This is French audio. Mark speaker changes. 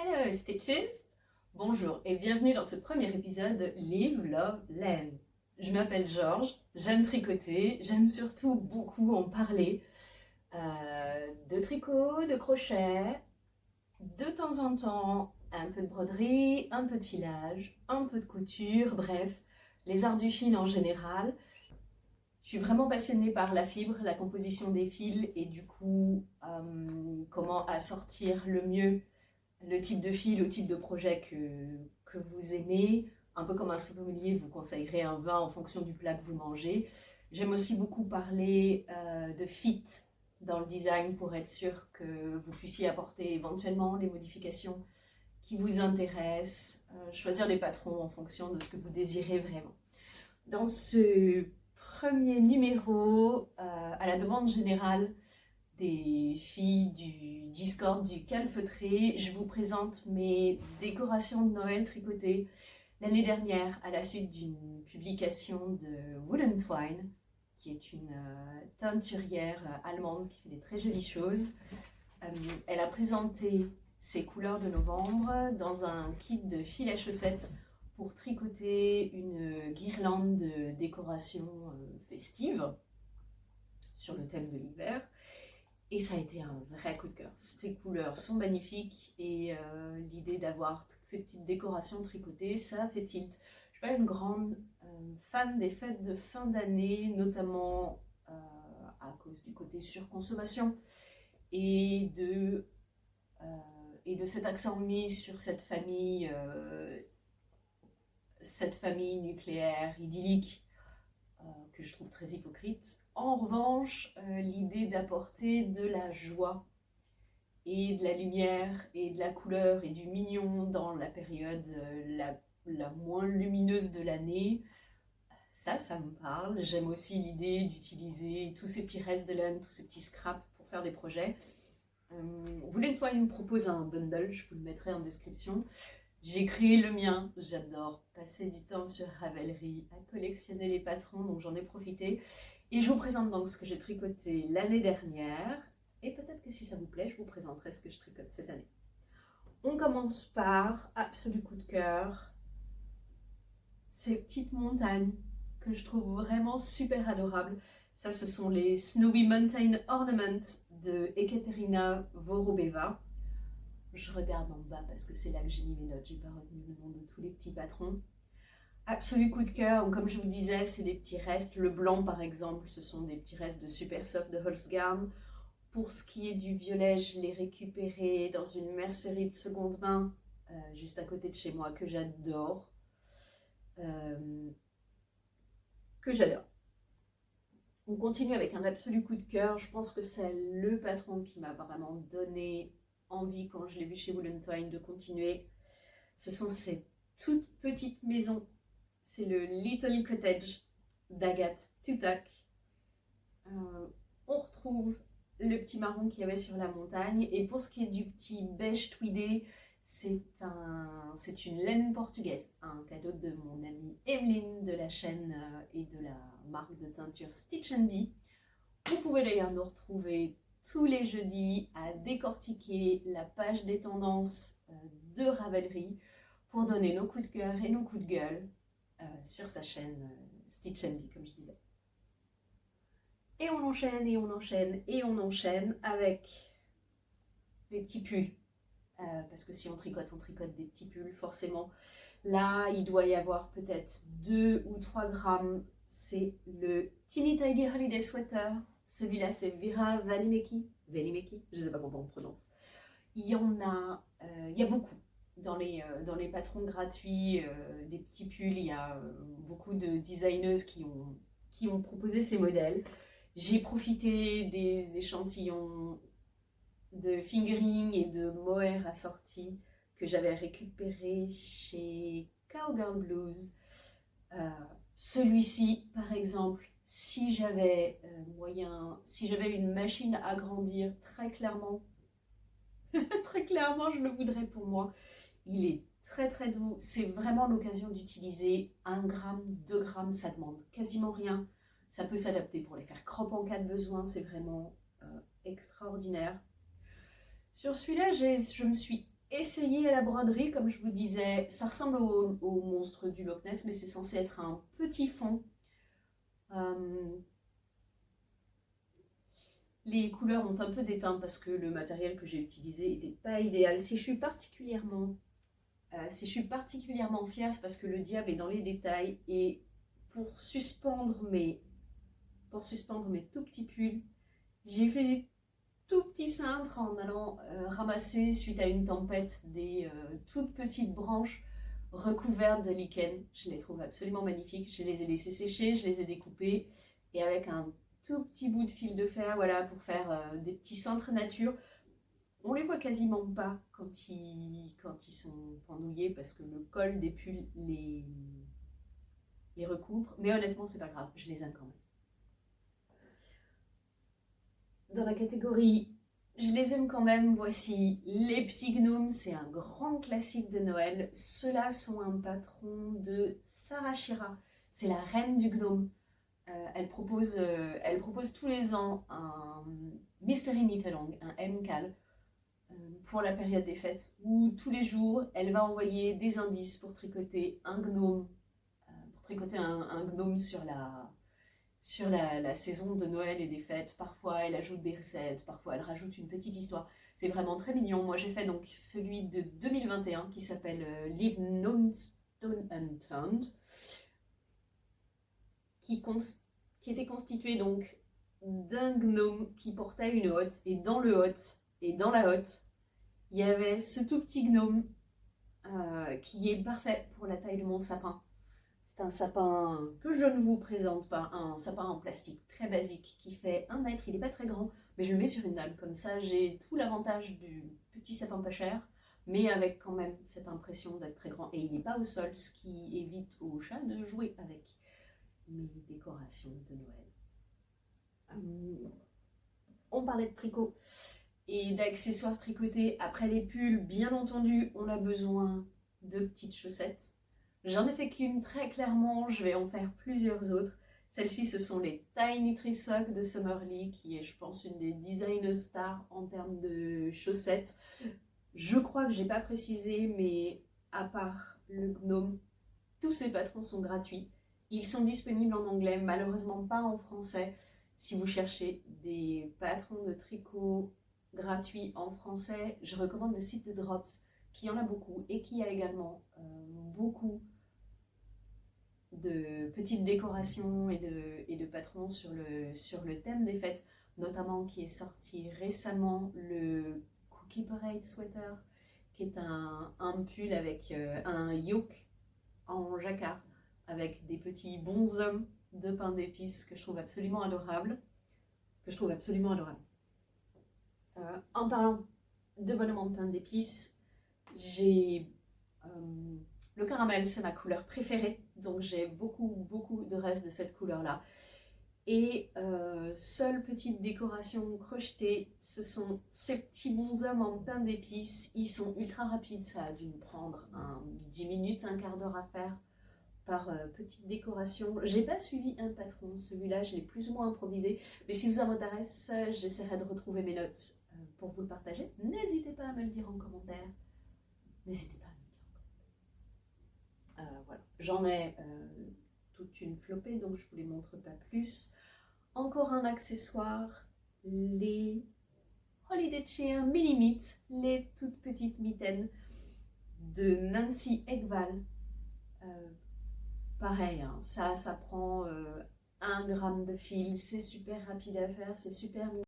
Speaker 1: Hello Stitches! Bonjour et bienvenue dans ce premier épisode Live, Love, Learn. Je m'appelle Georges, j'aime tricoter, j'aime surtout beaucoup en parler de tricot, de crochet, de temps en temps un peu de broderie, un peu de filage, un peu de couture, bref, les arts du fil en général. Je suis vraiment passionnée par la fibre, la composition des fils et du coup comment assortir le mieux le type de fil, le type de projet que vous aimez. Un peu comme un sommelier vous conseillerait un vin en fonction du plat que vous mangez. J'aime aussi beaucoup parler de fit dans le design pour être sûr que vous puissiez apporter éventuellement les modifications qui vous intéressent, choisir les patrons en fonction de ce que vous désirez vraiment. Dans ce premier numéro, à la demande générale des filles du Discord du Calfeutré, je vous présente mes décorations de Noël tricotées l'année dernière à la suite d'une publication de Woolen Twine, qui est une teinturière allemande qui fait des très jolies choses. Elle a présenté ses couleurs de novembre dans un kit de fil à chaussettes pour tricoter une guirlande de décoration festive sur le thème de l'hiver. Et ça a été un vrai coup de cœur. Ces couleurs sont magnifiques et l'idée d'avoir toutes ces petites décorations tricotées, ça fait tilt. Je ne suis pas une grande fan des fêtes de fin d'année, notamment à cause du côté surconsommation et de cet accent mis sur cette famille nucléaire, idyllique, que je trouve très hypocrite. En revanche, l'idée d'apporter de la joie et de la lumière et de la couleur et du mignon dans la période la moins lumineuse de l'année, ça me parle. J'aime aussi l'idée d'utiliser tous ces petits restes de laine, tous ces petits scraps pour faire des projets. Woolen Twine me propose un bundle, je vous le mettrai en description. J'ai créé le mien, j'adore passer du temps sur Ravelry à collectionner les patrons, donc j'en ai profité. Et je vous présente donc ce que j'ai tricoté l'année dernière, et peut-être que si ça vous plaît, je vous présenterai ce que je tricote cette année. On commence par, absolu coup de cœur, ces petites montagnes que je trouve vraiment super adorables. Ça, ce sont les Snowy Mountain Ornaments de Ekaterina Vorobeva. Je regarde en bas parce que c'est là que j'ai mis mes notes, j'ai pas retenu le nom de tous les petits patrons. Absolu coup de cœur, comme je vous disais, c'est des petits restes. Le blanc par exemple, ce sont des petits restes de Super Soft de Holzgarn. Pour ce qui est du violet, je l'ai récupéré dans une mercerie de seconde main, juste à côté de chez moi, que j'adore. On continue avec un absolu coup de cœur. Je pense que c'est le patron qui m'a vraiment donné envie quand je l'ai vu chez Woolen Twine de continuer. Ce sont ces toutes petites maisons. C'est le Little Cottage d'Agathe Tutak. On retrouve le petit marron qu'il y avait sur la montagne. Et pour ce qui est du petit beige tweedé, c'est une laine portugaise, un cadeau de mon amie Emeline de la chaîne et de la marque de teinture Stitch & Bee. Vous pouvez d'ailleurs nous retrouver tous les jeudis à décortiquer la page des tendances de Ravelry pour donner nos coups de cœur et nos coups de gueule sur sa chaîne Stitch & Bee, comme je disais. Et on enchaîne, et on enchaîne, et on enchaîne avec les petits pulls. Parce que si on tricote des petits pulls, forcément. Là, il doit y avoir peut-être 2 ou 3 grammes. C'est le Teeny Tidy Holiday Sweater. Celui-là, c'est Vera Välimäki. Välimäki, je ne sais pas comment on prononce. Il y a beaucoup. Dans les patrons gratuits des petits pulls, il y a beaucoup de designeuses qui ont proposé ces modèles. J'ai profité des échantillons de fingering et de mohair assortis que j'avais récupéré chez Cowgirl Blues. Celui-ci, par exemple, si j'avais une machine à agrandir, très clairement, très clairement, je le voudrais pour moi. Il est très très doux. C'est vraiment l'occasion d'utiliser 1 gramme, 2 grammes, ça demande quasiment rien. Ça peut s'adapter pour les faire crop en cas de besoin, c'est vraiment extraordinaire. Sur celui-là, je me suis essayé à la broderie, comme je vous disais. Ça ressemble au monstre du Loch Ness, mais c'est censé être un petit fond. Les couleurs ont un peu déteint parce que le matériel que j'ai utilisé n'était pas idéal. Si je suis particulièrement fière, c'est parce que le diable est dans les détails. Et pour suspendre mes tout petits pulls, j'ai fait des tout petits cintres en allant ramasser, suite à une tempête, des toutes petites branches recouvertes de lichen. Je les trouve absolument magnifiques. Je les ai laissées sécher, je les ai découpées. Et avec un tout petit bout de fil de fer, voilà, pour faire des petits cintres nature. On les voit quasiment pas quand ils sont pendouillés parce que le col des pulls les recouvre. Mais honnêtement, c'est pas grave, je les aime quand même. Dans la catégorie je les aime quand même, voici les petits gnomes, c'est un grand classique de Noël. Ceux-là sont un patron de Sarah Shira, c'est la reine du gnome. Elle propose tous les ans un Mystery Knit-Along, un MCAL, pour la période des fêtes, où tous les jours, elle va envoyer des indices pour tricoter un gnome, un gnome sur la saison de Noël et des fêtes. Parfois, elle ajoute des recettes, parfois, elle rajoute une petite histoire. C'est vraiment très mignon. Moi, j'ai fait donc celui de 2021 qui s'appelle Leave No Stone Unturned, qui était constitué donc d'un gnome qui portait une hotte, et dans le hotte, et dans la hotte, il y avait ce tout petit gnome qui est parfait pour la taille de mon sapin. C'est un sapin que je ne vous présente pas, un sapin en plastique très basique qui fait 1 mètre, il n'est pas très grand, mais je le mets sur une table, comme ça j'ai tout l'avantage du petit sapin pas cher, mais avec quand même cette impression d'être très grand. Et il n'est pas au sol, ce qui évite aux chats de jouer avec mes décorations de Noël. On parlait de tricot et d'accessoires tricotés. Après les pulls, bien entendu, on a besoin de petites chaussettes. J'en ai fait qu'une, très clairement, je vais en faire plusieurs autres. Celles-ci, ce sont les Thai Nutri-Sock de Summerlee, qui est, je pense, une des design stars en termes de chaussettes. Je crois que j'ai pas précisé, mais à part le gnome, tous ces patrons sont gratuits. Ils sont disponibles en anglais, malheureusement pas en français. Si vous cherchez des patrons de tricot gratuits en français, je recommande le site de Drops, qui en a beaucoup et qui a également beaucoup de petites décorations et de patrons sur le thème des fêtes, notamment qui est sorti récemment le Cookie Parade Sweater, qui est un pull avec un yoke en jacquard, avec des petits bonshommes de pain d'épices que je trouve absolument adorable. En parlant de bonhommes de pain d'épices, j'ai le caramel, c'est ma couleur préférée, donc j'ai beaucoup de reste de cette couleur-là. Et seule petite décoration crochetée, ce sont ces petits bonshommes en pain d'épices. Ils sont ultra rapides, ça a dû me prendre 10 minutes, un quart d'heure à faire par petite décoration. J'ai pas suivi un patron, celui-là je l'ai plus ou moins improvisé, mais si vous en intéresse, j'essaierai de retrouver mes notes pour vous le partager. N'hésitez pas à me le dire en commentaire. Voilà. J'en ai toute une flopée, donc je ne vous les montre pas plus. Encore un accessoire, les Holiday Cheer Mini Meet, les toutes petites mitaines de Nancy Ekval. Pareil, hein, ça prend 1 gramme de fil, c'est super rapide à faire, c'est super mignon.